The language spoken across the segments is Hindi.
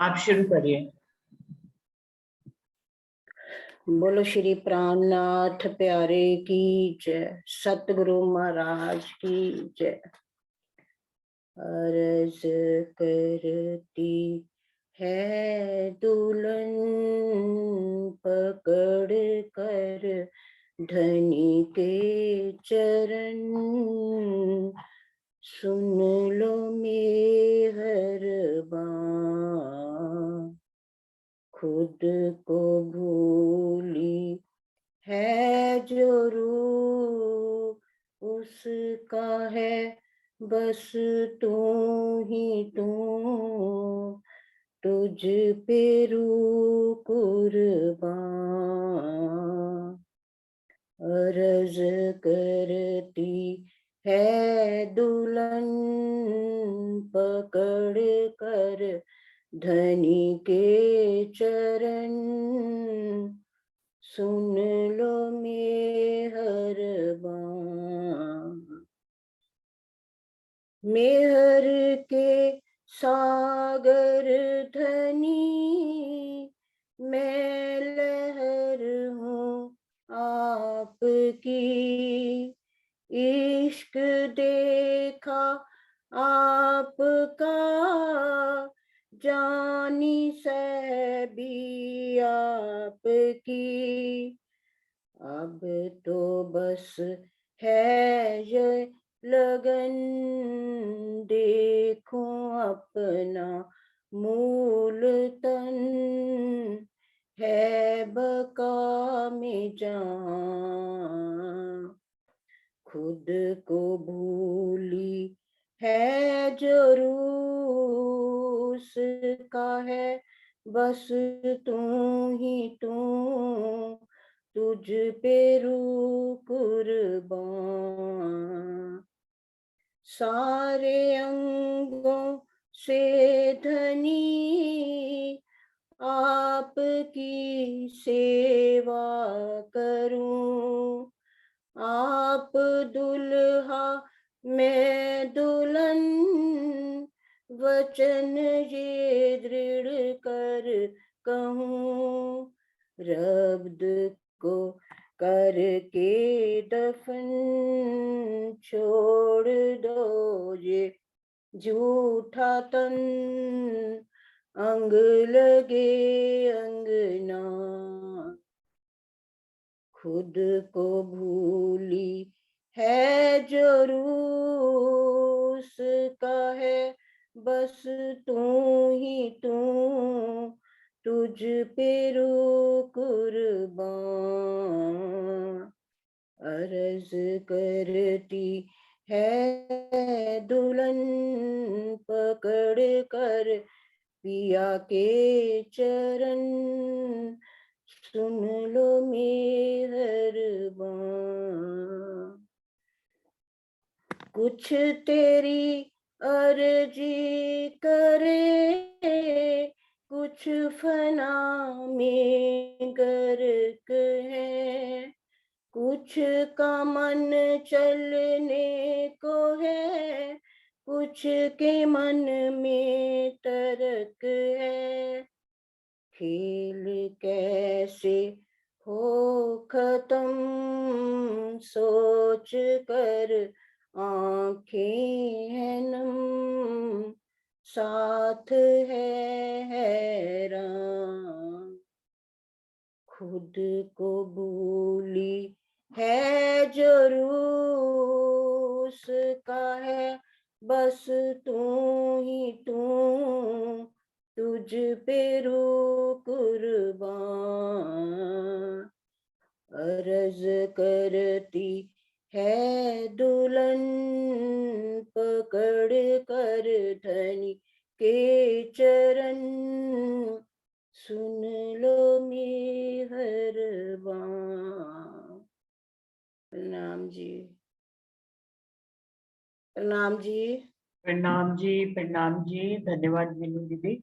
आप शुरू करिए। बोलो श्री प्राणनाथ प्यारे की जय, सतगुरु महाराज की जय। अर्ज करती है दुल्हन पकड़ कर धनी के चरण, सुन लो मेहरबान। खुद को भूली है जो रूह उसका है बस तू ही तू, तुझ पे रूह कुर्बान। अर्ज करती है दुल्हन पकड़ कर धनी के चरण, सुन लो मेहरबान। मेहर के सागर धनी मैं लहर हूँ आपकी, इश्क देखा आपका जानी सहबी आपकी। अब तो बस है ये लगन देखूं अपना मूल तन, है बका में जहां। खुद को भूली है जरूर उसका है बस तू ही तू, तुझ पे रूह कुर्बान। सारे अंगों से धनी आपकी सेवा करूं, आप दुल्हा मैं दुल्हन, वचन ये दृढ़ कर कहूँ। रब्द को करके दफन छोड़ दो ये झूठा तन, अंग लगे अंगना। खुद को भूली है जरूर उसका है बस तू ही तू, तुझ पे रूह कुर्बान। अर्ज करती है दुल्हन पकड़ कर पिया के चरण, सुन लो मेहरबान। कुछ तेरी अर्जी करे, कुछ फना में गर्क है, कुछ का मन चलने को है, कुछ के मन में तरक है। खेल कैसे हो खत्म सोच कर आंखें हैं नम, साथ है हैरान। खुद को भूली है जरूर उसका है बस तू ही तू, तुझ पे रूह कुर्बान। अर्ज करती है दुल्हन पकड़ कर धनी के चरण, सुन लो मेहरबान। प्रणाम जी। प्रणाम जी। प्रणाम जी, प्रणाम जी। धन्यवाद मीनू दीदी।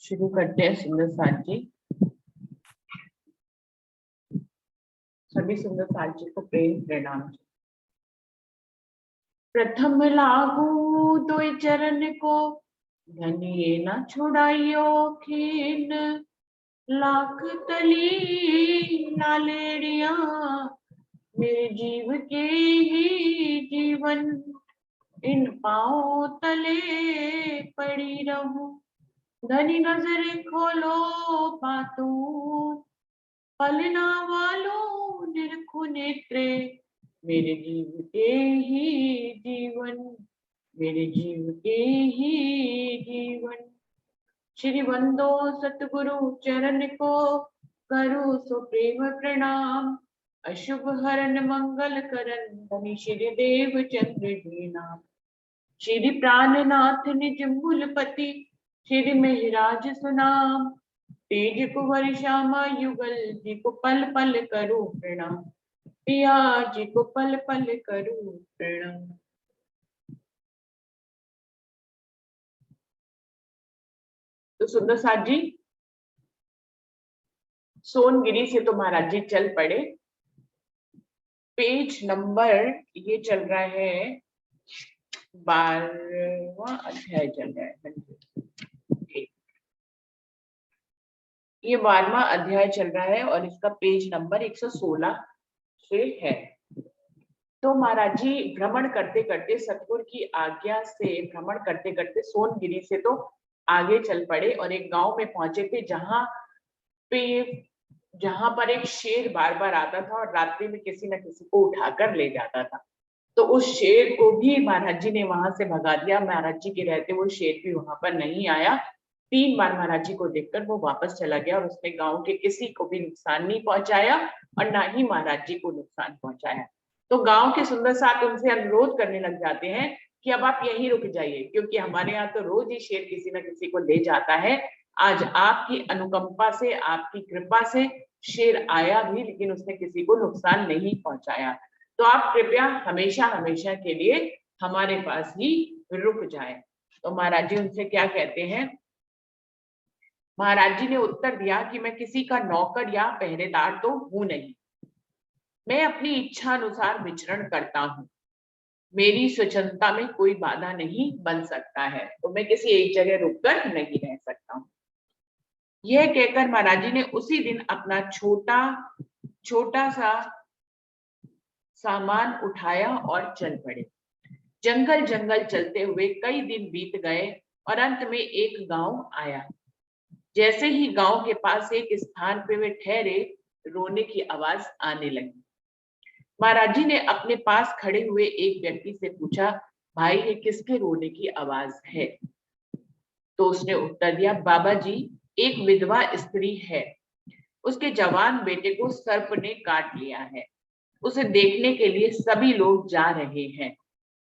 शुरू करते हैं सुंदर साथ जी। सभी सुंदर साथ जी को प्रेम प्रणाम। प्रथम लागू दोय चरण को, धनिये न छुड़ाइयो खीन। लाख तली लालेड़िया, मेरे जीव के ही जीवन। इन पाँव तले पड़ी रहूं, धनी नजर खोलो पातू। पलना वालों निरखु नेत्रे, मेरे जीव के ही जीवन, मेरे जीव के ही जीवन। श्री बंदो सतगुरु चरण को, करो सो प्रेम प्रणाम। अशुभ हरण मंगल करन, धनी श्री देव चंद्र जी नाम। श्री प्राणनाथ निज मूलपति, श्री महिराज सुनाम। तेज कुंवर श्यामा युगल, जी को पल पल करो प्रणाम। पिया जी को पल पल करो प्रणाम। तो सुंदर साथ जी सोनगिरी से तो महाराज जी चल पड़े। पेज नंबर ये चल रहा है 12वां अध्याय चल रहा है। ये 12वां अध्याय चल रहा है और इसका पेज नंबर 116 से है। तो महाराज जी भ्रमण करते करते, सतगुरु की आज्ञा से भ्रमण करते करते सोनगिरी से तो आगे चल पड़े और एक गांव में पहुंचे थे जहां पर एक शेर बार बार आता था और रात्रि में किसी न किसी को उठाकर ले जाता था। तो उस शेर को भी महाराज जी ने वहां से भगा दिया। महाराज जी के रहते वो शेर भी वहां पर नहीं आया। 3 बार महाराज जी को देखकर वो वापस चला गया और उसने गांव के किसी को भी नुकसान नहीं पहुंचाया और ना ही महाराज जी को नुकसान पहुंचाया। तो गांव के सुंदर साथ उनसे अनुरोध करने लग जाते हैं कि अब आप यहीं रुक जाइए, क्योंकि हमारे यहाँ तो रोज ही शेर किसी न किसी को ले जाता है। आज आपकी अनुकंपा से, आपकी कृपा से शेर आया भी, लेकिन उसने किसी को नुकसान नहीं पहुंचाया। तो आप कृपया हमेशा हमेशा के लिए हमारे पास ही रुक जाए। तो महाराज जी उनसे क्या कहते हैं? महाराज जी ने उत्तर दिया कि मैं किसी का नौकर या पहरेदार तो हूं नहीं, मैं अपनी इच्छा अनुसार विचरण करता हूँ। मेरी स्वतंत्रता में कोई बाधा नहीं बन सकता है, तो मैं किसी एक जगह रुककर नहीं रह सकता हूँ। यह कहकर महाराज जी ने उसी दिन अपना छोटा सा सामान उठाया और चल पड़े। जंगल जंगल चलते हुए कई दिन बीत गए और अंत में एक गांव आया। जैसे ही गांव के पास एक स्थान पे वे ठहरे, रोने की आवाज आने लगी। महाराज जी ने अपने पास खड़े हुए एक व्यक्ति से पूछा, भाई ये किसके रोने की आवाज है? तो उसने उत्तर दिया, बाबा जी एक विधवा स्त्री है, उसके जवान बेटे को सर्प ने काट लिया है। उसे देखने के लिए सभी लोग जा रहे हैं।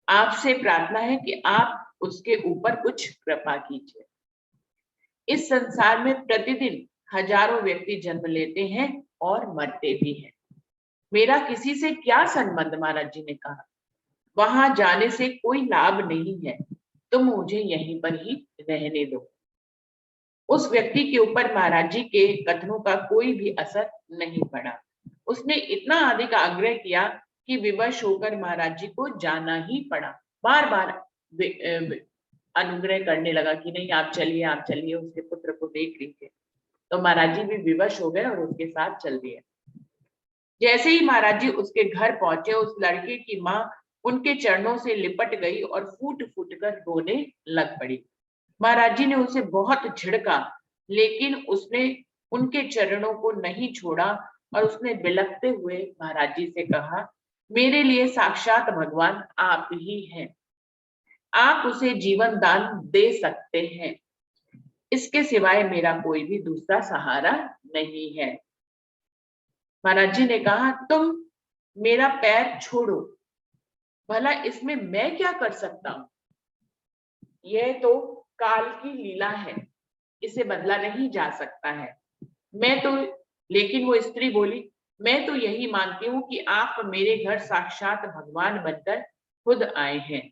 आपसे प्रार्थना है कि आप उसके ऊपर कुछ कृपा कीजिए। इस संसार में प्रतिदिन हजारों व्यक्ति जन्म लेते हैं और मरते भी हैं। मेरा किसी से क्या संबंध? महाराज जी ने कहा, वहां जाने से कोई लाभ नहीं है, तुम मुझे यहीं पर ही रहने दो। उस व्यक्ति के ऊपर महाराज जी के कथनों का कोई भी असर नहीं पड़ा। उसने इतना अधिक आग्रह किया कि विवश होकर महाराज जी को जाना ही पड़ा। बार बार अनुग्रह करने लगा कि नहीं आप चलिए, आप चलिए, उसके पुत्र को देख लीजिए। तो महाराज जी भी विवश हो गए और उसके साथ चल दिए। जैसे ही महाराज जी उसके घर पहुंचे, उस लड़के की माँ उनके चरणों से लिपट गई और फूट फूट कर रोने लग पड़ी। महाराज जी ने उसे बहुत झिड़का, लेकिन उसने उनके चरणों को नहीं छोड़ा और उसने बिलखते हुए महाराज जी से कहा, मेरे लिए साक्षात भगवान आप ही हैं, आप उसे जीवन दान दे सकते हैं, इसके सिवाय मेरा कोई भी दूसरा सहारा नहीं है। महाराज जी ने कहा, तुम मेरा पैर छोड़ो, भला इसमें मैं क्या कर सकता हूं? यह तो काल की लीला है, इसे बदला नहीं जा सकता है। लेकिन वो स्त्री बोली, मैं तो यही मानती हूँ कि आप मेरे घर साक्षात भगवान बनकर खुद आए हैं।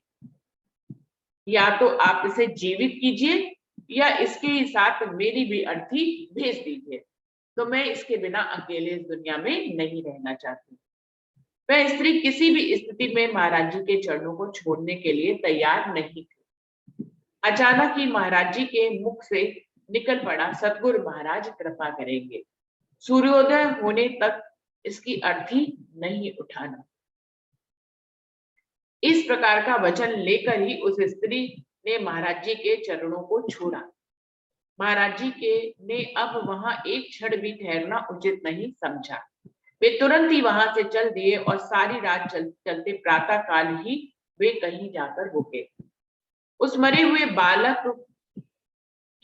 या तो आप इसे जीवित कीजिए या इसके साथ मेरी भी अर्थी भेज दीजिए, तो मैं इसके बिना अकेले इस दुनिया में नहीं रहना चाहती। वह स्त्री किसी भी स्थिति में महाराज जी के चरणों को छोड़ने के लिए तैयार नहीं थी। अचानक ही महाराज जी के मुख से निकल पड़ा, सतगुरु महाराज कृपा करेंगे, सूर्योदय होने तक इसकी अर्थी नहीं उठाना। इस प्रकार का वचन लेकर ही उस स्त्री ने महाराज जी के चरणों को छोड़ा। महाराज जी के ने अब वहां एक क्षण भी ठहरना उचित नहीं समझा। वे तुरंत ही वहां से चल दिए और सारी रात चलते प्रातः काल ही वे कहीं जाकर रुके। उस मरे हुए बालक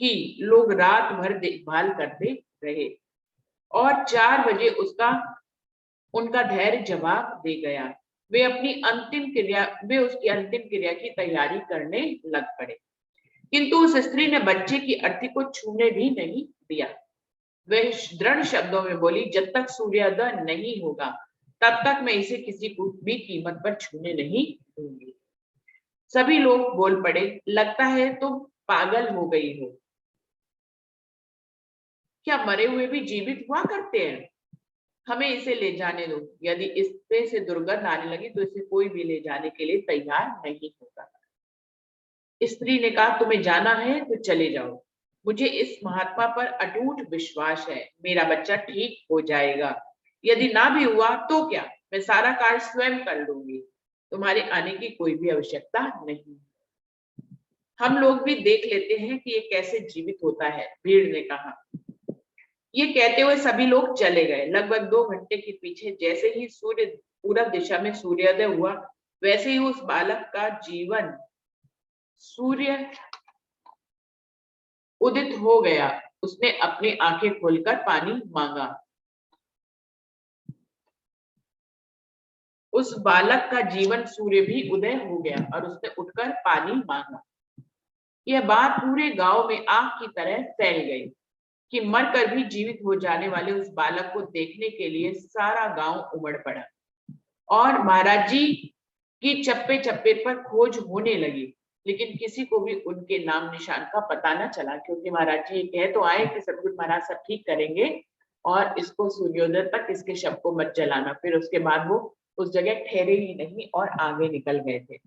की लोग रात भर देखभाल करते रहे और 4 बजे उनका धैर्य जवाब दे गया। वे उसकी अंतिम क्रिया की तैयारी करने लग पड़े, किंतु उस स्त्री ने बच्चे की अर्थी को छूने भी नहीं दिया। वह दृढ़ शब्दों में बोली, जब तक सूर्योदय नहीं होगा तब तक मैं इसे किसी को भी कीमत पर छूने नहीं दूंगी। सभी लोग बोल पड़े, लगता है तुम पागल हो गई हो, क्या मरे हुए भी जीवित हुआ करते हैं? हमें इसे ले जाने दो, यदि इससे से दुर्गंध आने लगी तो इसे कोई भी ले जाने के लिए तैयार नहीं होगा। स्त्री ने कहा, तुम्हें जाना है तो चले जाओ, मुझे इस महात्मा पर अटूट विश्वास है, मेरा बच्चा ठीक हो जाएगा। यदि ना भी हुआ तो क्या, मैं सारा कार्य स्वयं कर लूंगी, तुम्हारे आने की कोई भी आवश्यकता नहीं। हम लोग भी देख लेते हैं कि ये कैसे जीवित होता है, भीड़ ने कहा। ये कहते हुए सभी लोग चले गए। लगभग 2 घंटे के पीछे जैसे ही सूर्य पूरब दिशा में सूर्योदय हुआ, वैसे ही उस बालक का जीवन सूर्य उदित हो गया। उसने अपनी आंखें खोलकर पानी मांगा। उस बालक का जीवन सूर्य भी उदय हो गया और उसने उठकर पानी मांगा। यह बात पूरे गांव में आग की तरह फैल गई कि मरकर भी जीवित हो जाने वाले उस बालक को देखने के लिए सारा गांव उमड़ पड़ा और महाराज जी की चप्पे चप्पे पर खोज होने लगी, लेकिन किसी को भी उनके नाम निशान का पता न चला, क्योंकि महाराज जी कह तो आए कि सतगुरु महाराज सब ठीक करेंगे और इसको सूर्योदय तक इसके शव को मत जलाना। फिर उसके बाद वो उस जगह ठहरे ही नहीं और आगे निकल गए थे।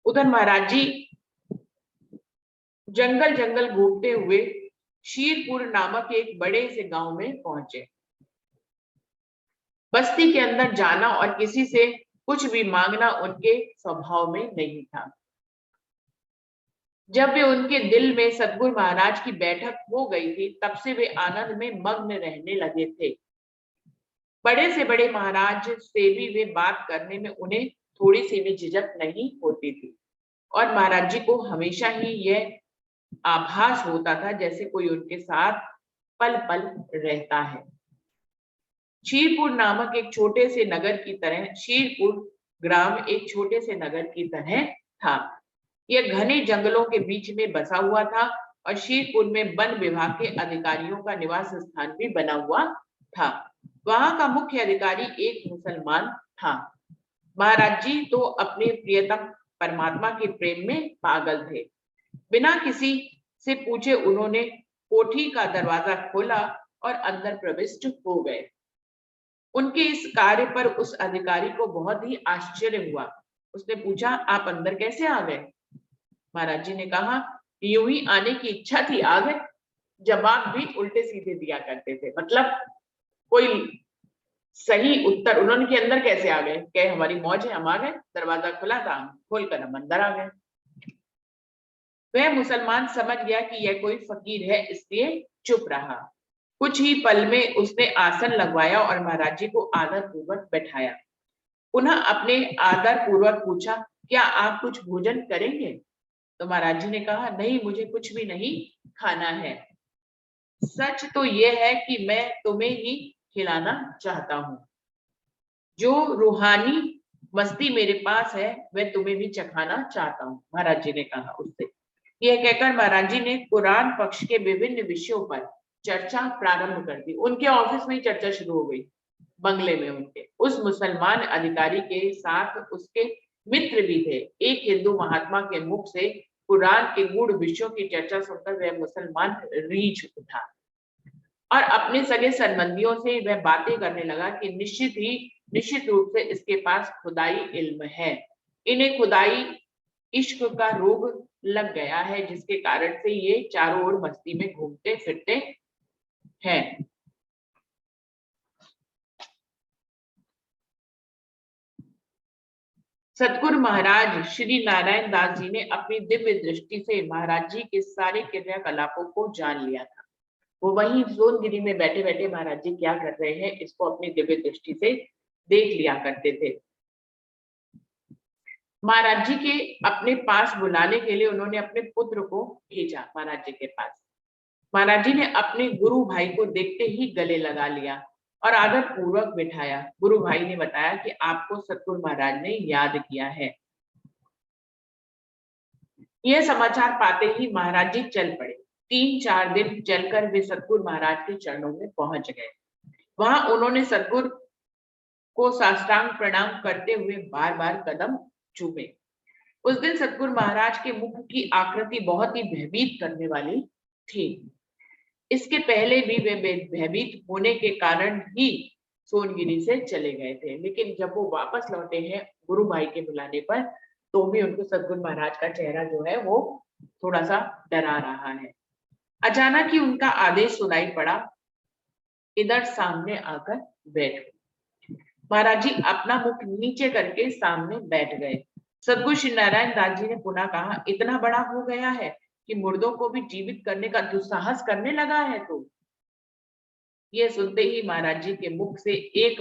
उधर महाराज जी जंगल जंगल घूमते हुए शीरपुर नामक एक बड़े से गांव में पहुंचे। बस्ती के अंदर जाना और किसी से कुछ भी मांगना उनके स्वभाव में नहीं था। जब वे उनके दिल में सतगुरु महाराज की बैठक हो गई थी, तब से वे आनंद में मग्न रहने लगे थे। बड़े से बड़े महाराज से भी वे बात करने में उन्हें थोड़ी सी भी झिझक नहीं होती थी और महाराज जी को हमेशा ही यह आभास होता था जैसे कोई उनके साथ पल पल रहता है। शीरपुर नामक एक छोटे से नगर की तरह शीरपुर ग्राम एक छोटे से नगर की तरह था। यह घने जंगलों के बीच में बसा हुआ था और शीरपुर में वन विभाग के अधिकारियों का निवास स्थान भी बना हुआ था। वहां का मुख्य अधिकारी एक मुसलमान था। महाराज जी तो अपने प्रियतम परमात्मा के प्रेम में पागल थे। बिना किसी से पूछे उन्होंने कोठी का दरवाजा खोला और अंदर प्रविष्ट हो गए। उनके इस कार्य पर उस अधिकारी को बहुत ही आश्चर्य हुआ। उसने पूछा, आप अंदर कैसे आ गए? महाराज जी ने कहा, यूं ही आने की इच्छा थी, आ गए। जवाब भी उल्टे सीधे दिया करते थे, मतलब कोई सही उत्तर। उन्होंने के अंदर कैसे आ गए, क्या हमारी मौज है, हम आ गए, दरवाजा खुला था, खोलकर हम अंदर आ गए। वह मुसलमान समझ गया कि यह कोई फकीर है, इसलिए चुप रहा। कुछ ही पल में उसने आसन लगवाया और महाराज जी को आदर पूर्वक बैठाया। पुनः अपने आदर पूर्वक पूछा, क्या आप कुछ भोजन करेंगे? तो महाराज जी ने कहा, नहीं, मुझे कुछ भी नहीं खाना है। सच तो यह है कि मैं तुम्हें ही खिलाना चाहता हूँ। जो रूहानी मस्ती मेरे पास है वह तुम्हें भी चखाना चाहता हूँ, महाराज जी ने कहा उससे। यह कहकर महाराज जी ने कुरान पक्ष के विभिन्न विषयों पर चर्चा प्रारंभ कर दी। उनके ऑफिस में ही चर्चा शुरू हो गई, बंगले में उनके। उस मुसलमान अधिकारी के साथ उसके मित्र भी थे। एक हिंदू महात्मा के मुख से कुरान के गूढ़ विषयों की चर्चा सुनकर वह मुसलमान रीझ उठा और अपने सगे संबंधियों से वह बातें करने लगा कि निश्चित रूप से इसके पास खुदाई इल्म है। इन्हें खुदाई इश्क का रोग लग गया है, जिसके कारण से ये चारों ओर मस्ती में घूमते फिरते हैं। सतगुरु महाराज श्री नारायण दास जी ने अपनी दिव्य दृष्टि से महाराज जी के सारे क्रियाकलापों को जान लिया था। वो वहीं सोनगिरी में बैठे बैठे महाराज जी क्या कर रहे हैं इसको अपनी दिव्य दृष्टि से देख लिया करते थे। महाराज जी के अपने पास बुलाने के लिए उन्होंने अपने पुत्र को भेजा महाराज जी के पास। महाराज जी ने अपने गुरु भाई को देखते ही गले लगा लिया और आदर पूर्वक बिठाया। गुरु भाई ने बताया कि आपको सतगुरु महाराज ने याद किया है। यह समाचार पाते ही महाराज जी चल पड़े। 3-4 दिन चलकर वे सतगुरु महाराज के चरणों में पहुंच गए। वहां उन्होंने सतगुरु को साष्टांग प्रणाम करते हुए बार बार कदम चूमे। उस दिन सतगुरु महाराज के मुख की आकृति बहुत ही भयभीत करने वाली थी। इसके पहले भी वे भयभीत होने के कारण ही सोनगिरी से चले गए थे, लेकिन जब वो वापस लौटे हैं गुरु भाई के बुलाने पर, तो भी उनको सतगुरु महाराज का चेहरा जो है वो थोड़ा सा डरा रहा है। अचानक ही उनका आदेश सुनाई पड़ा, इधर सामने आकर बैठो। महाराज जी अपना मुख नीचे करके सामने बैठ गए। सतगुरु श्री नारायण दास जी ने पुनः कहा, इतना बड़ा हो गया है कि मुर्दों को भी जीवित करने का दुस्साहस करने लगा है तू। ये सुनते ही महाराज जी के मुख से एक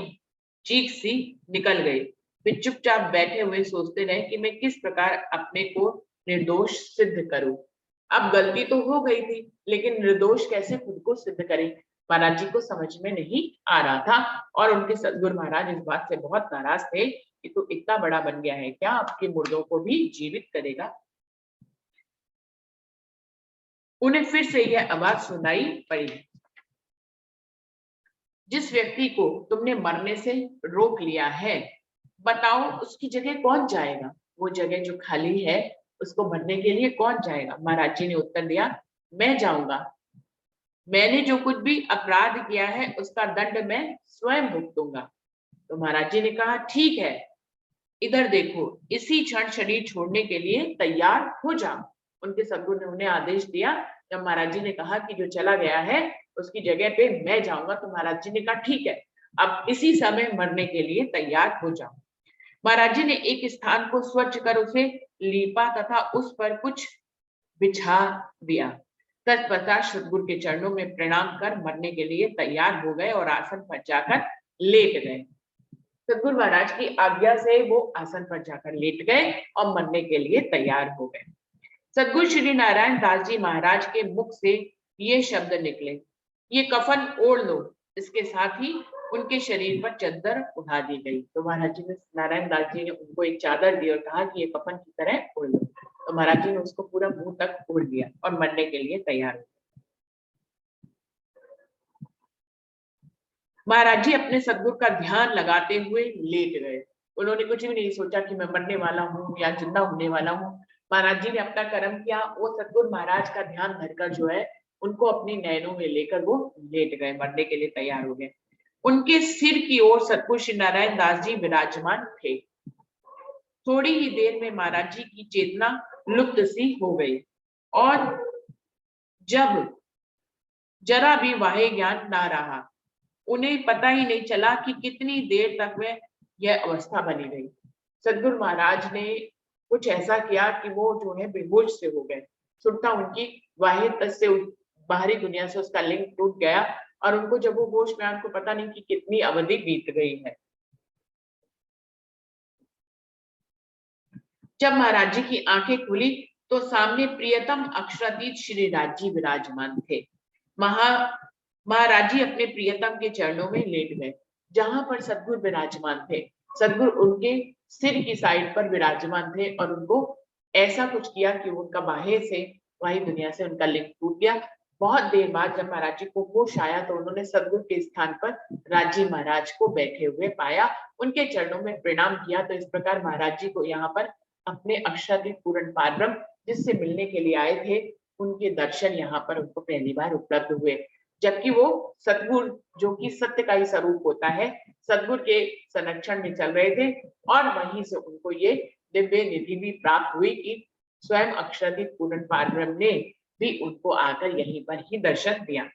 चीख सी निकल गई। वे चुपचाप बैठे हुए सोचते रहे कि मैं किस प्रकार अपने को निर्दोष सिद्ध करूं। अब गलती तो हो गई थी, लेकिन निर्दोष कैसे खुद को सिद्ध करें, महाराज जी को समझ में नहीं आ रहा था। और उनके सतगुरु महाराज इस बात से बहुत नाराज थे कि तू इतना बड़ा बन गया है क्या, आपके मुर्दों को भी जीवित करेगा। उन्हें फिर से यह आवाज सुनाई पड़ी, जिस व्यक्ति को तुमने मरने से रोक लिया है, बताओ उसकी जगह कौन जाएगा। वो जगह जो खाली है उसको भरने के लिए कौन जाएगा। महाराज जी ने उत्तर दिया, मैं जाऊंगा। मैंने जो कुछ भी अपराध किया है उसका दंड मैं स्वयं भुगतूंगा। तो महाराज जी ने कहा, ठीक है, इधर देखो, इसी क्षण शरीर छोड़ने के लिए तैयार हो जाओ। उनके सद्गुरु ने उन्हें आदेश दिया। जब महाराज जी ने कहा कि जो चला गया है उसकी जगह पे मैं जाऊंगा, तो महाराज जी ने कहा, ठीक है, अब इसी समय मरने के लिए तैयार हो जाओ। महाराज जी ने एक स्थान को स्वच्छ कर उसे लीपा तथा उस पर कुछ बिछा दिया। तत्पश्चात सतगुरु के चरणों में प्रणाम कर मरने के लिए तैयार हो गए और आसन पर जाकर लेट गए। सतगुरु महाराज की आज्ञा से वो आसन पर जाकर लेट गए और मरने के लिए तैयार हो गए। सतगुरु श्री नारायण दास जी महाराज के मुख से ये शब्द निकले, ये कफन ओढ़ लो। इसके साथ ही उनके शरीर पर चादर उठा दी गई। तो महाराज जी ने, नारायण दास जी ने उनको एक चादर दी और कहा कि ये कफन की तरह ओढ़ लो। तो महाराज जी ने उसको पूरा मुंह तक ओढ़ लिया और मरने के लिए तैयार हो। महाराज जी अपने सतगुरु का ध्यान लगाते हुए लेट गए। उन्होंने कुछ भी नहीं सोचा कि मैं मरने वाला हूँ या जिंदा होने वाला हूँ। महाराज जी ने अपना कर्म किया। वो सतगुरु महाराज का ध्यान धरकर जो है उनको अपनी नैनों में लेकर वो लेट गए, मरने के लिए तैयार हो गए। उनके सिर की ओर सतगुरु श्री नारायण दास जी विराजमान थे। थोड़ी ही देर में महाराज जी की चेतना लुप्त सी हो गई और जब जरा भी वाहे ज्ञान ना रहा, उन्हें पता ही नहीं चला कि कितनी देर तक वह यह अवस्था बनी रही। सतगुरु महाराज ने कुछ ऐसा किया कि वो जो है बेहोश से हो गए। सुनता उनकी वाहे तस से बाहरी दुनिया से उसका लिंक टूट गया और उनको जब वो होश में, उनको पता नहीं कि कितनी अवधि बीत गई है। जब महाराज जी की आंखें खुली तो सामने प्रियतम अक्षरातीत श्री राज जी विराजमान थे। महाराज जी अपने प्रियतम के चरणों में लेट गए, जहां पर सतगुरु विराजमान थे। सतगुरु उनके सिर की साइड पर विराजमान थे और उनको ऐसा कुछ किया कि उनका बाहे से, वाही दुनिया से उनका लिंक टूट गया। बहुत देर बाद जब महाराज जी को होश आया तो उन्होंने सतगुरु के स्थान पर राजी महाराज को बैठे हुए पाया, उनके चरणों में प्रणाम किया। तो इस प्रकार महाराज जी को यहाँ पर अपने अक्षरातीत पूर्ण पारब्रह्म जिससे मिलने के लिए आए थे, उनके दर्शन यहाँ पर उनको पहली बार उपलब्ध हुए। जबकि वो सतगुरु जो कि सत्य का ही स्वरूप होता है, सतगुरु के संरक्षण में चल रहे थे और वहीं से उनको ये दिव्य निधि भी प्राप्त हुई कि स्वयं अक्षरातीत पूर्ण पारब्रह्म ने भी उनको आकर यहीं पर ही दर्शन दिया।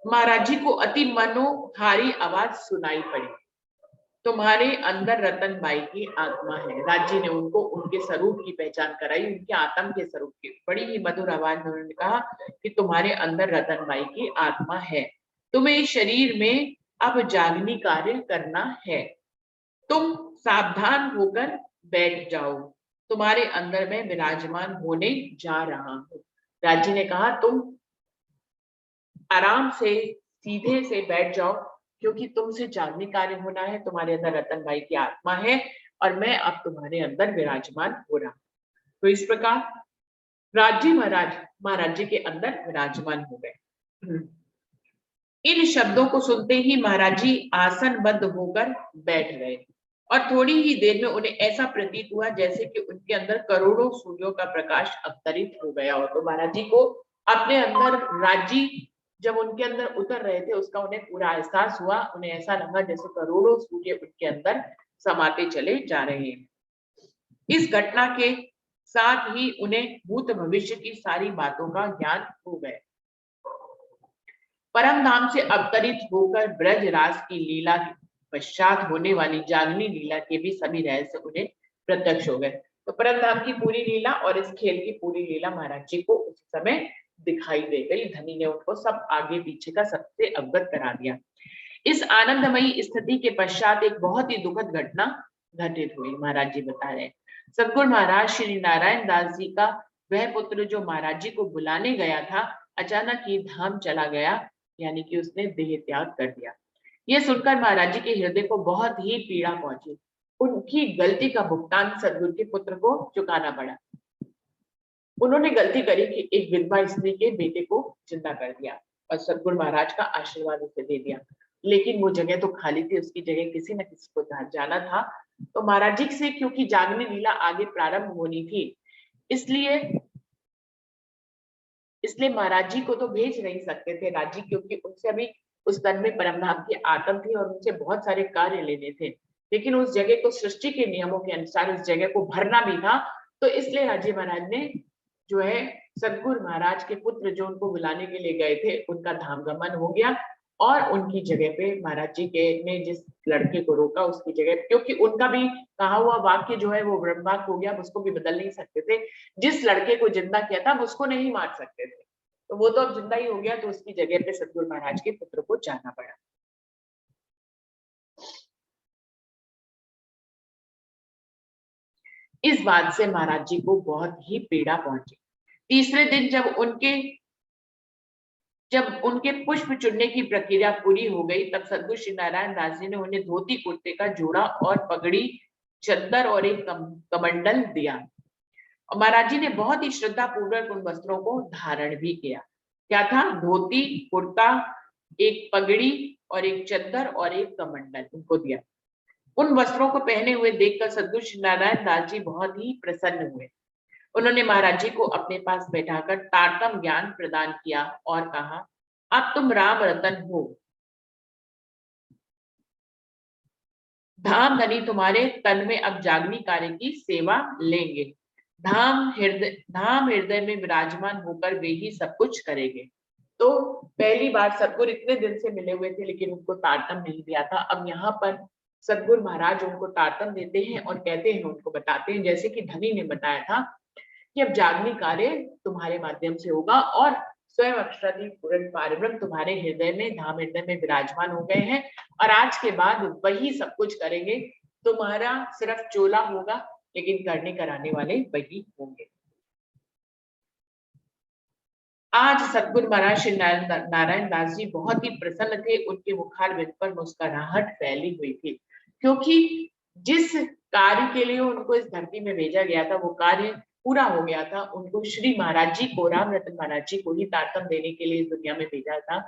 महाराज जी को अति मनोहारी आवाज सुनाई पड़ी, तुम्हारे अंदर रतनबाई की आत्मा है। राज्य ने उनको उनके स्वरूप की पहचान कराई, उनके आत्मा के स्वरूप की। बड़ी ही मधुर आवाज में उन्होंने कहा कि तुम्हारे अंदर रतनबाई की आत्मा है, तुम्हें इस शरीर में अब जागनी कार्य करना है, तुम सावधान होकर बैठ जाओ, तुम्हारे अंदर मैं विराजमान होने जा रहा हूँ। राज्य ने कहा तुम आराम से सीधे से बैठ जाओ, क्योंकि तुमसे जागनी कार्य होना है, तुम्हारे अंदर रतनबाई की आत्मा है और मैं अब तुम्हारे अंदर विराजमान हो रहा हूं। तो इस प्रकार राज्य महाराज जी के अंदर विराजमान हो गए। इन शब्दों को सुनते ही महाराज जी आसनबद्ध होकर बैठ गए और थोड़ी ही देर में उन्हें ऐसा प्रतीत हुआ जैसे कि उनके अंदर करोड़ों सूर्यों का प्रकाश अवतरित हो गया हो। तो महाराज जी को अपने अंदर राज्य जब उनके अंदर उतर रहे थे उसका उन्हें पूरा एहसास हुआ, उन्हें ऐसा लगा जैसे करोड़ों सूर्य उनके अंदर समाते चले जा रहे हैं। इस घटना के साथ ही उन्हें भूत भविष्य की सारी बातों का ज्ञान हो गया। परम धाम से अवतरित होकर ब्रज रास की लीला के पश्चात होने वाली जागनी लीला के भी सभी रहस्य उन्हें प्रत्यक्ष हो गए। तो परम धाम की पूरी लीला और इस खेल की पूरी लीला महाराज जी को उस समय दिखाई दे गई। धनी ने उनको सब आगे पीछे का सबसे अवगत करा दिया। इस आनंदमयी स्थिति के पश्चात एक बहुत ही दुखद घटना घटित हुई। महाराज जी बता रहे हैं, सतगुरु महाराज श्री नारायण दास जी का वह पुत्र जो महाराज जी को बुलाने गया था, अचानक ही धाम चला गया, यानी कि उसने देह त्याग कर दिया। यह सुनकर महाराज जी के हृदय को बहुत ही पीड़ा पहुंची। उनकी गलती का भुगतान सदगुरु के पुत्र को चुकाना पड़ा। उन्होंने गलती करी कि एक विधवा स्त्री के बेटे को जिंदा कर दिया और सतगुरु महाराज का आशीर्वाद उसे दे दिया, लेकिन वो जगह तो खाली थी, उसकी जगह किसी न किसी को जाना था। तो महाराज जी से क्योंकि जागनी लीला आगे प्रारंभ होनी थी, इसलिए महाराज जी को तो भेज नहीं सकते थे राज्य, क्योंकि उनसे अभी उस तन में परमधाम की आत्म थी और उनसे बहुत सारे कार्य लेने थे। लेकिन उस जगह को सृष्टि के नियमों के अनुसार उस जगह को भरना भी था। तो इसलिए राज्य महाराज ने जो है सतगुरु महाराज के पुत्र जो उनको बुलाने के लिए गए थे उनका धाम गमन हो गया और उनकी जगह पे महाराज जी के ने जिस लड़के को रोका उसकी जगह, क्योंकि उनका भी कहा हुआ वाक्य जो है वो ब्रह्मवाक्य हो गया, उसको भी बदल नहीं सकते थे। जिस लड़के को जिंदा किया था उसको नहीं मार सकते थे, तो वो तो अब जिंदा ही हो गया, तो उसकी जगह पे सतगुरु महाराज के पुत्र को जाना पड़ा। इस बात से महाराज जी को बहुत ही पीड़ा पहुंची। तीसरे दिन जब उनके पुष्प चुनने की प्रक्रिया पूरी हो गई, तब सतगुरु श्री नारायण दास जी ने उन्हें धोती कुर्ते का जोड़ा और पगड़ी, चद्दर और एक कमंडल दिया। और महाराज जी ने बहुत ही श्रद्धा पूर्वक उन वस्त्रों को धारण भी किया। क्या था? धोती, कुर्ता, एक पगड़ी और एक चद्दर और एक कमंडल उनको दिया। उन वस्त्रों को पहने हुए देखकर सतगुरु श्री नारायण दास जी बहुत ही प्रसन्न हुए। उन्होंने महाराज जी को अपने पास बैठाकर तारतम ज्ञान प्रदान किया और कहा, अब तुम राम रतन हो, धाम धनी तुम्हारे तन में अब जागनी कार्य की सेवा लेंगे। धाम हृदय में विराजमान होकर वे ही सब कुछ करेंगे। तो पहली बार सतगुरु इतने दिन से मिले हुए थे लेकिन उनको तारतम नहीं दिया था। अब यहाँ पर सतगुरु महाराज उनको तारतम देते हैं और कहते हैं, उनको बताते हैं, जैसे कि धनी ने बताया था कि अब जागनी कार्य तुम्हारे माध्यम से होगा और स्वयं अक्षरातीत पूर्ण पारब्रह्म तुम्हारे हृदय में, धाम हृदय में विराजमान हो गए हैं और आज के बाद वही सब कुछ करेंगे। तुम्हारा सिर्फ चोला होगा लेकिन करने कराने वाले वही होंगे। आज सतगुरु महाराज श्री नारायण दास जी बहुत ही प्रसन्न थे। उनके मुखारविंद पर मुस्कुराहट फैली हुई थी, क्योंकि जिस कार्य के लिए उनको इस धरती में भेजा गया था वो कार्य पूरा हो गया था। उनको श्री महाराज जी को, राम रतन महाराज जी को ही तारतम देने के लिए इस दुनिया में भेजा था,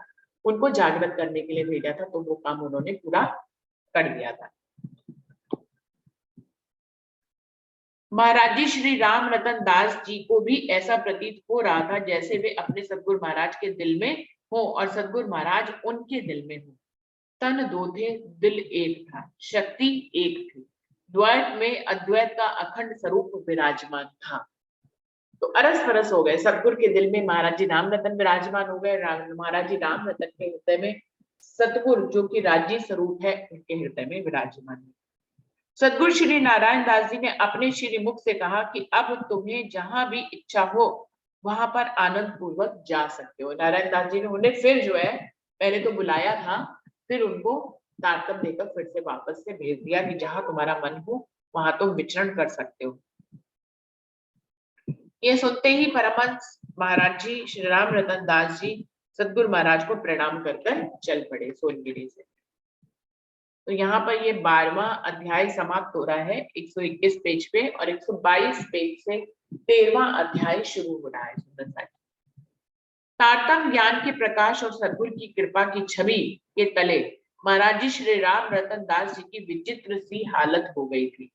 उनको जागृत करने के लिए भेजा था, तो वो काम उन्होंने पूरा कर दिया था। महाराज जी श्री राम रतन दास जी को भी ऐसा प्रतीत हो रहा था जैसे वे अपने सतगुरु महाराज के दिल में हो और सतगुरु महाराज उनके दिल में हो। तन दो थे, दिल एक था, शक्ति एक थी, द्वैत में अद्वैत का अखंड स्वरूप विराजमान था। तो अरस परस हो गए। सतगुरु के दिल में महाराज जी राम रतन विराजमान हो गए। महाराज जी राम रतन के हृदय में सतगुरु जो कि राज्य स्वरूप है उनके हृदय में विराजमान है। सतगुरु श्री नारायण दास जी ने अपने श्री मुख से कहा कि अब तुम्हें जहां भी इच्छा हो वहां पर आनंद पूर्वक जा सकते हो। नारायण दास जी ने उन्हें फिर जो है पहले तो बुलाया था, फिर उनको तारतम देकर फिर से वापस से भेज दिया कि जहां तुम्हारा मन हो वहां तुम विचरण कर सकते हो। ये सुनते ही परमहंस महाराज जी श्री राम रतन दास जी सतगुरु महाराज को प्रणाम कर चल पड़े सोनगिरी से। तो यहाँ पर ये 12वां अध्याय समाप्त हो रहा है 121 पेज पे, और 122 पेज से 13वां अध्याय शुरू हो रहा है। सुंदर सा तारतम ज्ञान के प्रकाश और सद्गुरु की कृपा की छवि के तले महाराज जी श्री राम रतन दास जी की विचित्र सी हालत हो गई थी।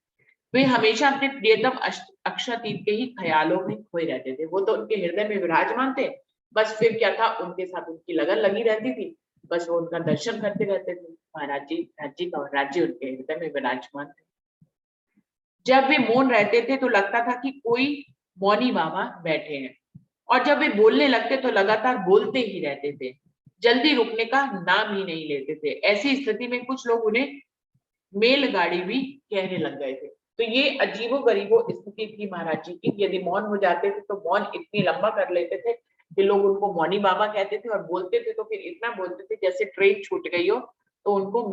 वे हमेशा अपने प्रियतम अक्षतीत के ही ख्यालों में खोए रहते थे। वो तो उनके हृदय में विराजमान थे, बस फिर क्या था, उनके साथ उनकी लगन लगी रहती थी, बस वो उनका दर्शन करते रहते थे। महाराज जी का राज्य उनके हृदय में विराजमान थे। जब वे मौन रहते थे तो लगता था कि कोई मौनी बाबा बैठे हैं, और जब वे बोलने लगते तो लगातार बोलते ही रहते थे, जल्दी रुकने का नाम ही नहीं लेते थे। ऐसी स्थिति में कुछ लोग उन्हें मेलगाड़ी भी कहने लग गए थे। तो ये अजीबो गरीबो स्थिति थी महाराज जी की। यदि मौन हो जाते थे तो मौन इतनी लंबा कर लेते थे कि लोग उनको मौनी बाबा कहते थे, और बोलते थे तो फिर इतना बोलते थे जैसे ट्रेन छूट गई हो, तो उनको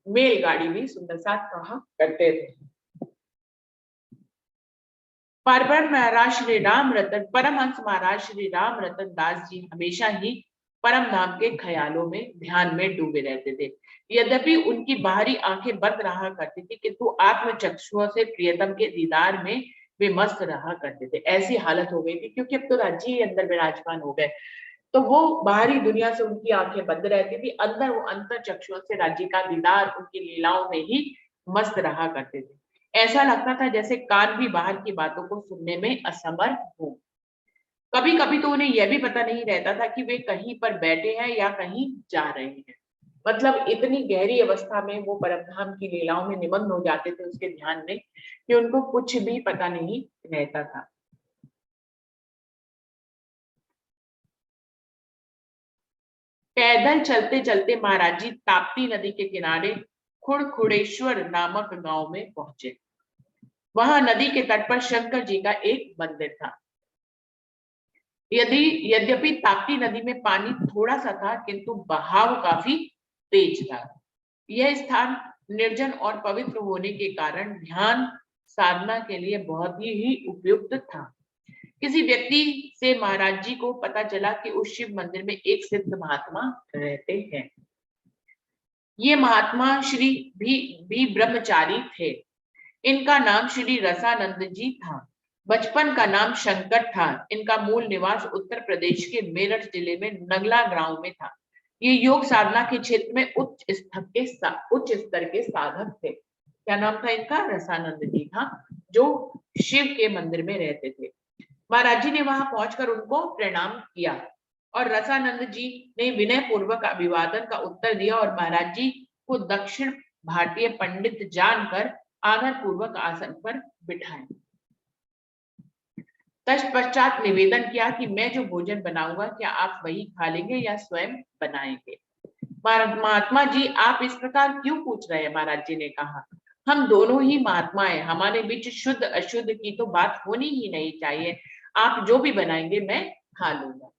मेलगाड़ी भी सुंदर साथ कहा करते थे। परमहंस महाराज श्री राम रतन दास जी हमेशा ही परम धाम के ख्यालों में ध्यान में डूबे रहते थे। यद्यपि उनकी बाहरी आंखें बंद रहा करती थी, किंतु आत्म चक्षुओं से प्रियतम के दीदार में वे मस्त रहा करते थे। ऐसी हालत हो गई थी क्योंकि अब तो राज्य ही अंदर विराजमान हो गए, तो वो बाहरी दुनिया से उनकी आंखें बंद रहती थी, अंदर वो अंतर चक्षुओं से राज्य का दीदार उनकी लीलाओं में ही मस्त रहा करते थे। ऐसा लगता था जैसे कान भी बाहर की बातों को सुनने में असमर्थ हो। कभी कभी तो उन्हें यह भी पता नहीं रहता था कि वे कहीं पर बैठे हैं या कहीं जा रहे हैं। मतलब इतनी गहरी अवस्था में वो परमधाम की लीलाओं में निमग्न हो जाते थे उसके ध्यान में, कि उनको कुछ भी पता नहीं रहता था। पैदल चलते चलते महाराज जी ताप्ती नदी के किनारे खुड़खुड़ेश्वर नामक गांव में पहुंचे। वहां नदी के तट पर शंकर जी का एक मंदिर था। यद्यपि ताप्ती नदी में पानी थोड़ा सा था, किंतु बहाव काफी तेज था। यह स्थान निर्जन और पवित्र होने के कारण ध्यान साधना के लिए बहुत ही उपयुक्त था। किसी व्यक्ति से महाराज जी को पता चला कि उस शिव मंदिर में एक सिद्ध महात्मा रहते हैं। ये महात्मा श्री भी ब्रह्मचारी थे। इनका नाम श्री रसानंद जी था। बचपन का नाम शंकर था। इनका मूल निवास उत्तर प्रदेश के मेरठ जिले में नगला गांव में था। ये योग साधना के क्षेत्र में उच्च स्तर के साधक थे। क्या नाम था इनका? रसानंद जी था, जो शिव के मंदिर में रहते थे। महाराज जी ने वहां पहुंचकर उनको प्रणाम किया, और रसानंद जी ने विनय पूर्वक अभिवादन का उत्तर दिया, और महाराज जी को दक्षिण भारतीय पंडित जानकर आदर पूर्वक आसन पर बिठाए। तत्पश्चात निवेदन किया कि मैं जो भोजन बनाऊंगा क्या आप वही खा लेंगे या स्वयं बनाएंगे? महात्मा जी, आप इस प्रकार क्यों पूछ रहे हैं? महाराज जी ने कहा, हम दोनों ही महात्मा हैं, हमारे बीच शुद्ध अशुद्ध की तो बात होनी ही नहीं चाहिए। आप जो भी बनाएंगे मैं खा लूंगा।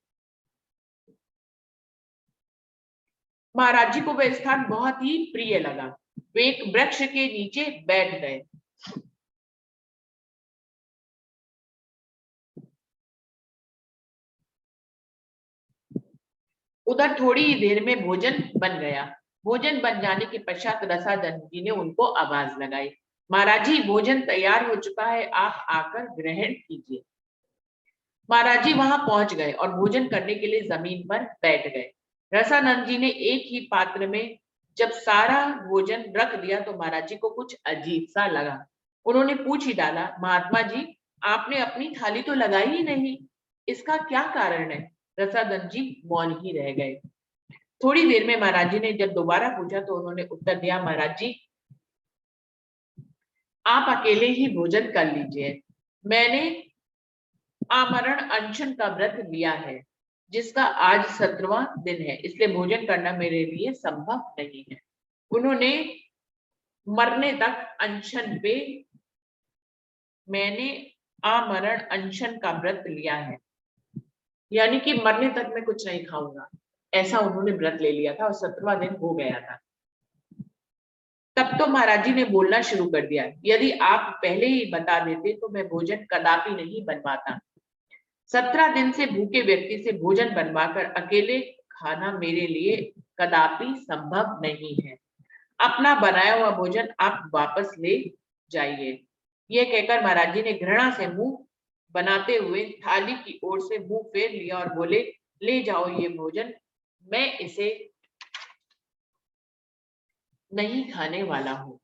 महाराज जी को वह स्थान बहुत ही प्रिय लगा। वे एक वृक्ष के नीचे बैठ गए। उधर थोड़ी ही देर में भोजन बन गया। भोजन बन जाने के पश्चात रसानंद जी ने उनको आवाज लगाई, महाराज जी भोजन तैयार हो चुका है, आप आकर ग्रहण कीजिए। महाराज जी वहां पहुंच गए और भोजन करने के लिए जमीन पर बैठ गए। रसानंद जी ने एक ही पात्र में जब सारा भोजन रख दिया तो महाराज जी को कुछ अजीब सा लगा। उन्होंने पूछ ही डाला, महात्मा जी आपने अपनी थाली तो लगाई ही नहीं, इसका क्या कारण है? रसानंद जी मौन ही रह गए। थोड़ी देर में महाराज जी ने जब दोबारा पूछा तो उन्होंने उत्तर दिया, महाराज जी आप अकेले ही भोजन कर लीजिए, मैंने आमरण अनशन का व्रत लिया है जिसका आज 17वां दिन है, इसलिए भोजन करना मेरे लिए संभव नहीं है। उन्होंने मरने तक अनशन पे मैंने आमरण अनशन का व्रत लिया है, यानी कि मरने तक मैं कुछ नहीं खाऊंगा, ऐसा उन्होंने व्रत ले लिया था और 17वां दिन हो गया था। तब तो महाराज जी ने बोलना शुरू कर दिया, यदि आप पहले ही बता देते तो मैं भोजन कदापि नहीं बनवाता। 17 दिन से भूखे व्यक्ति से भोजन बनवाकर अकेले खाना मेरे लिए कदापि संभव नहीं है। अपना बनाया हुआ भोजन आप वापस ले जाइए। यह कहकर महाराज जी ने घृणा से मुंह बनाते हुए थाली की ओर से मुंह फेर लिया और बोले, ले जाओ ये भोजन, मैं इसे नहीं खाने वाला हूं।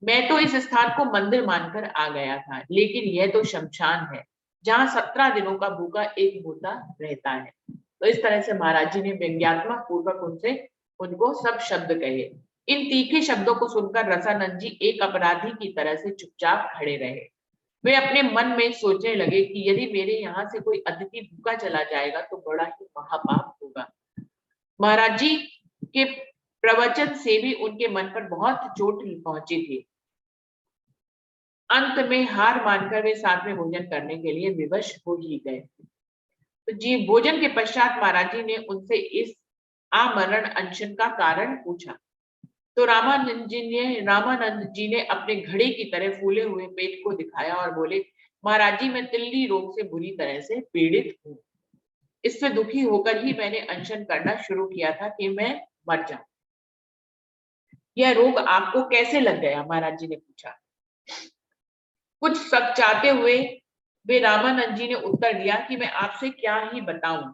मैं तो इस स्थान को मंदिर मानकर आ गया था, लेकिन यह तो शमशान है जहां 17 दिनों का भूखा एक मुर्दा रहता है। तो इस तरह से महाराज जी ने व्यंग्यात्मक पूर्वक उनको सब शब्द कहे। इन तीखे शब्दों को सुनकर रसानंद जी एक अपराधी की तरह से चुपचाप खड़े रहे। वे अपने मन में सोचने लगे कि यदि मेरे यहाँ से कोई अतिथि भूखा चला जाएगा तो बड़ा ही महापाप होगा। महाराज जी के प्रवचन से भी उनके मन पर बहुत चोट पहुंची थी। अंत में हार मानकर वे साथ में भोजन करने के लिए विवश हो ही गए। तो जी भोजन के पश्चात महाराज जी ने उनसे इस आमरण अनशन का कारण पूछा। तो रामानंद जी ने अपने घड़े की तरह फूले हुए पेट को दिखाया और बोले, महाराज जी मैं तिल्ली रोग से बुरी तरह से पीड़ित हूँ। इससे दुखी होकर ही मैंने अनशन करना शुरू किया था कि मैं मर जाऊं। यह रोग आपको कैसे लग गया? महाराज जी ने पूछा। कुछ सकचाते हुए वे रामानंद जी ने उत्तर दिया कि मैं आपसे क्या ही बताऊं,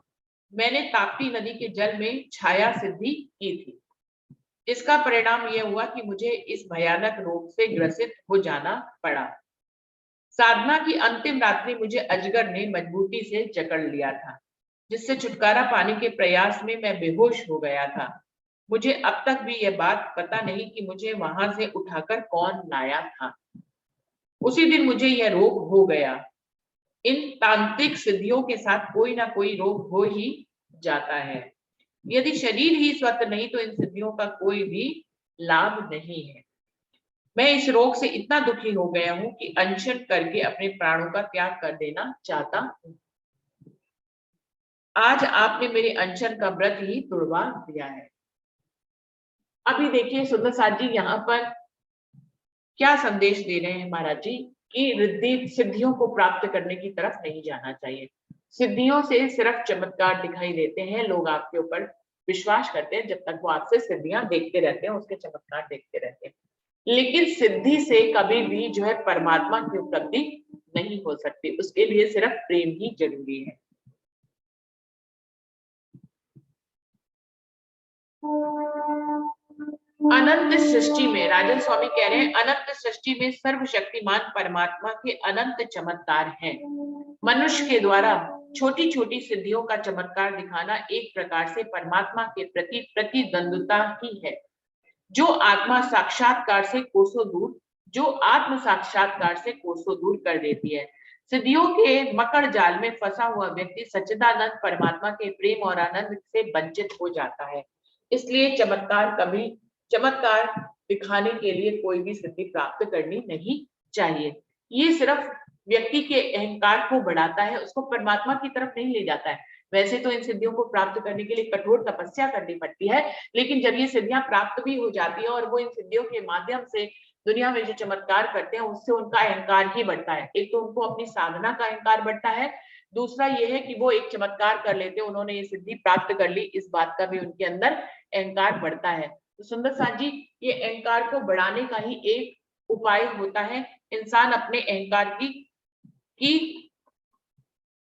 मैंने ताप्ती नदी के जल में छाया सिद्धि की थी। इसका परिणाम यह हुआ कि मुझे इस भयानक रोग से ग्रसित हो जाना पड़ा। साधना की अंतिम रात्रि मुझे अजगर ने मजबूती से जकड़ लिया था, जिससे छुटकारा पाने के प्रयास में मैं बेहोश हो गया था। मुझे अब तक भी यह बात पता नहीं कि मुझे वहां से उठाकर कौन लाया था। उसी दिन मुझे यह रोग हो गया। इन तांत्रिक सिद्धियों के साथ कोई ना कोई रोग हो ही जाता है। यदि शरीर ही स्वस्थ नहीं तो इन सिद्धियों का कोई भी लाभ नहीं है। मैं इस रोग से इतना दुखी हो गया हूं कि अनशन करके अपने प्राणों का त्याग कर देना चाहता हूं। आज आपने मेरे अनशन का व्रत ही तुड़वा दिया है। अभी देखिए सुंदर साथ जी यहाँ पर क्या संदेश दे रहे हैं महाराज जी कि रिद्धि सिद्धियों को प्राप्त करने की तरफ नहीं जाना चाहिए। सिद्धियों से सिर्फ चमत्कार दिखाई देते हैं, लोग आपके ऊपर विश्वास करते हैं जब तक वो आपसे सिद्धियां देखते रहते हैं, उसके चमत्कार देखते रहते हैं, लेकिन सिद्धि से कभी भी जो है परमात्मा की उपलब्धि नहीं हो सकती। उसके लिए सिर्फ प्रेम ही जरूरी है। अनंत सृष्टि में राजन स्वामी कह रहे हैं, अनंत सृष्टि में सर्वशक्तिमान परमात्मा के अनंत चमत्कार हैं। मनुष्य के द्वारा छोटी छोटी सिद्धियों का चमत्कार दिखाना एक प्रकार से परमात्मा के प्रति प्रतिद्वंद्विता ही है, जो आत्म साक्षात्कार से कोसों दूर कर देती है। सिद्धियों के मकड़ जाल में फंसा हुआ व्यक्ति सच्चिदानंद परमात्मा के प्रेम और आनंद से वंचित हो जाता है। इसलिए चमत्कार दिखाने के लिए कोई भी सिद्धि प्राप्त करनी नहीं चाहिए। ये सिर्फ व्यक्ति के अहंकार को बढ़ाता है, उसको परमात्मा की तरफ नहीं ले जाता है। वैसे तो इन सिद्धियों को प्राप्त करने के लिए कठोर तपस्या करनी पड़ती है, लेकिन जब ये सिद्धियां प्राप्त भी हो जाती है और वो इन सिद्धियों के माध्यम से दुनिया में जो चमत्कार करते हैं उससे उनका अहंकार ही बढ़ता है। एक तो उनको अपनी साधना का अहंकार बढ़ता है, दूसरा ये है कि वो एक चमत्कार कर लेते हैं, उन्होंने ये सिद्धि प्राप्त कर ली, इस बात का भी उनके अंदर अहंकार बढ़ता है। तो सुंदर साथ जी ये अहंकार को बढ़ाने का ही एक उपाय होता है। इंसान अपने अहंकार की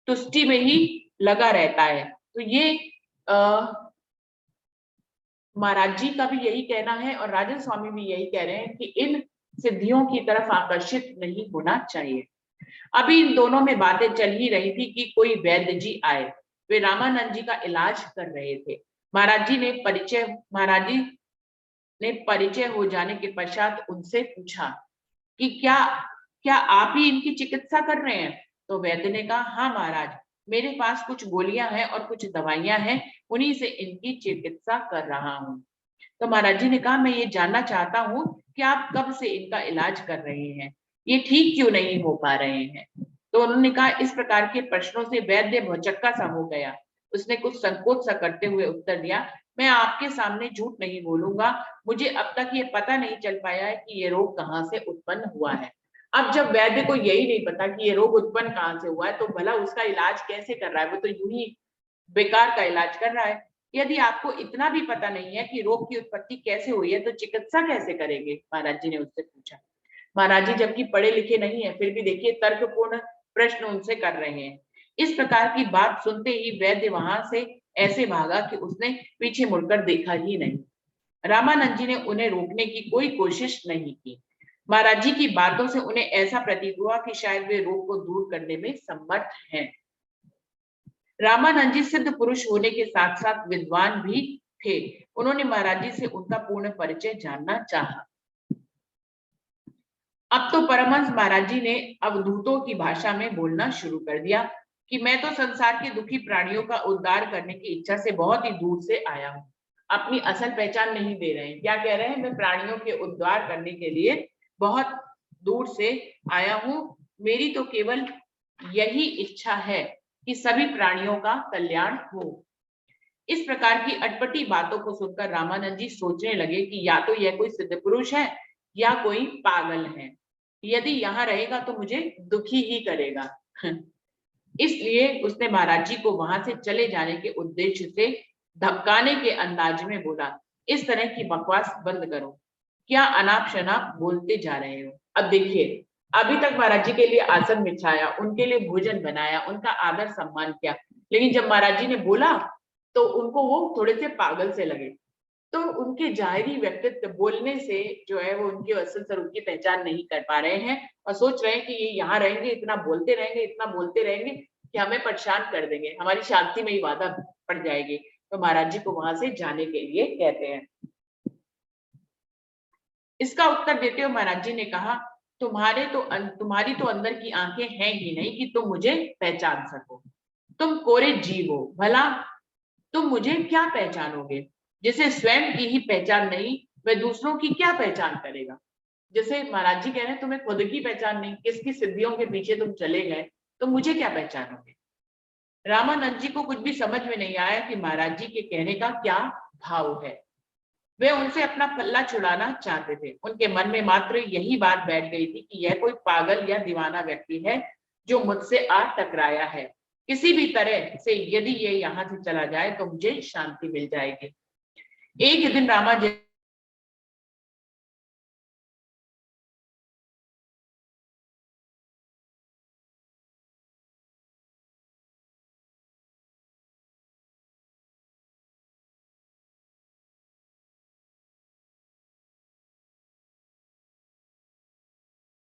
तुष्टि में ही लगा रहता है। तो ये महाराज जी का भी यही कहना है और राजन स्वामी भी यही कह रहे हैं कि इन सिद्धियों की तरफ आकर्षित नहीं होना चाहिए। अभी इन दोनों में बातें चल ही रही थी कि कोई वैद्य जी आए, वे रामानंद जी का इलाज कर रहे थे। महाराज जी ने परिचय हो जाने के पश्चात उनसे पूछा कि क्या क्या आप ही इनकी चिकित्सा कर रहे हैं? तो वैद्य ने कहा, हाँ महाराज, मेरे पास कुछ गोलियां हैं और कुछ दवाइयां हैं, उन्हीं से इनकी चिकित्सा कर रहा हूँ। तो महाराज जी ने कहा, मैं ये जानना चाहता हूँ कि आप कब से इनका इलाज कर रहे हैं, ये ठीक क्यों नहीं हो पा रहे हैं? तो उन्होंने कहा, इस प्रकार के प्रश्नों से वैद्य भौचक्का सा हो गया। उसने कुछ संकोच सा करते हुए उत्तर दिया, मैं आपके सामने झूठ नहीं बोलूंगा, मुझे अब तक ये पता नहीं चल पाया है कि ये रोग कहाँ से उत्पन्न हुआ है। अब जब वैद्य को यही नहीं पता कि ये रोग उत्पन्न कहाँ से हुआ है, तो भला उसका इलाज कैसे कर रहा है? वो तो यूं ही बेकार का इलाज कर रहा है। यदि आपको इतना भी पता नहीं है कि रोग की उत्पत्ति कैसे हुई है, तो चिकित्सा कैसे करेंगे? महाराज जी ने उससे पूछा। महाराज जी जबकि पढ़े लिखे नहीं है, फिर भी देखिए तर्कपूर्ण प्रश्न उनसे कर रहे हैं। इस प्रकार की बात सुनते ही वैद्य वहां से ऐसे भागा कि उसने पीछे मुड़कर देखा ही नहीं। रामानंद जी ने उन्हें रोकने की कोई कोशिश नहीं की। महाराज जी की बातों से उन्हें ऐसा प्रतीत हुआ कि शायद वे रोग को दूर करने में समर्थ हैं। रामानंद जी सिद्ध पुरुष होने के साथ साथ विद्वान भी थे। उन्होंने महाराज जी से उनका पूर्ण परिचय जानना चाहा। अब तो परमहंस महाराज जी ने अवधूतों की भाषा में बोलना शुरू कर दिया कि मैं तो संसार के दुखी प्राणियों का उद्धार करने की इच्छा से बहुत ही दूर से आया हूँ। अपनी असल पहचान नहीं दे रहे हैं। क्या कह रहे हैं? मैं प्राणियों के उद्धार करने के लिए बहुत दूर से आया हूँ। मेरी तो केवल यही इच्छा है कि सभी प्राणियों का कल्याण हो। इस प्रकार की अटपटी बातों को सुनकर रामानंद जी सोचने लगे कि या तो यह कोई सिद्ध पुरुष है या कोई पागल है। यदि यहाँ रहेगा तो मुझे दुखी ही करेगा। इसलिए उसने महाराज जी को वहां से चले जाने के उद्देश्य से धमकाने के अंदाज में बोला, इस तरह की बकवास बंद करो, क्या अनाप शनाप बोलते जा रहे हो? अब देखिए, अभी तक महाराज जी के लिए आसन बिछाया, उनके लिए भोजन बनाया, उनका आदर सम्मान किया, लेकिन जब महाराज जी ने बोला तो उनको वो थोड़े से पागल से लगे। तो उनके जाहिरी व्यक्तित्व बोलने से जो है वो उनके असल स्वरूप की पहचान नहीं कर पा रहे हैं और सोच रहे हैं कि ये यहाँ रहेंगे, इतना बोलते रहेंगे कि हमें परेशान कर देंगे, हमारी शांति में ही बाधा पड़ जाएगी। तो महाराज जी को वहां से जाने के लिए कहते हैं। इसका उत्तर देते हुए महाराज जी ने कहा, तुम्हारी तो अंदर की आंखें हैं ही नहीं कि तुम मुझे पहचान सको। तुम कोरे जीव हो, भला तुम मुझे क्या पहचानोगे? जिसे स्वयं की ही पहचान नहीं, वह दूसरों की क्या पहचान करेगा? जैसे महाराज जी कह रहे हैं, तुम्हें खुद की पहचान नहीं, किसकी सिद्धियों के पीछे तुम चले गए, तो मुझे क्या पहचानोगे? रामानंद जी को कुछ भी समझ में नहीं आया कि महाराज जी के कहने का क्या भाव है। वे उनसे अपना पल्ला छुड़ाना चाहते थे। उनके मन में मात्र यही बात बैठ गई थी कि यह कोई पागल या दीवाना व्यक्ति है जो मुझसे आ टकराया है। किसी भी तरह से यदि ये यहाँ से चला जाए तो मुझे शांति मिल जाएगी। एक दिन रामानंद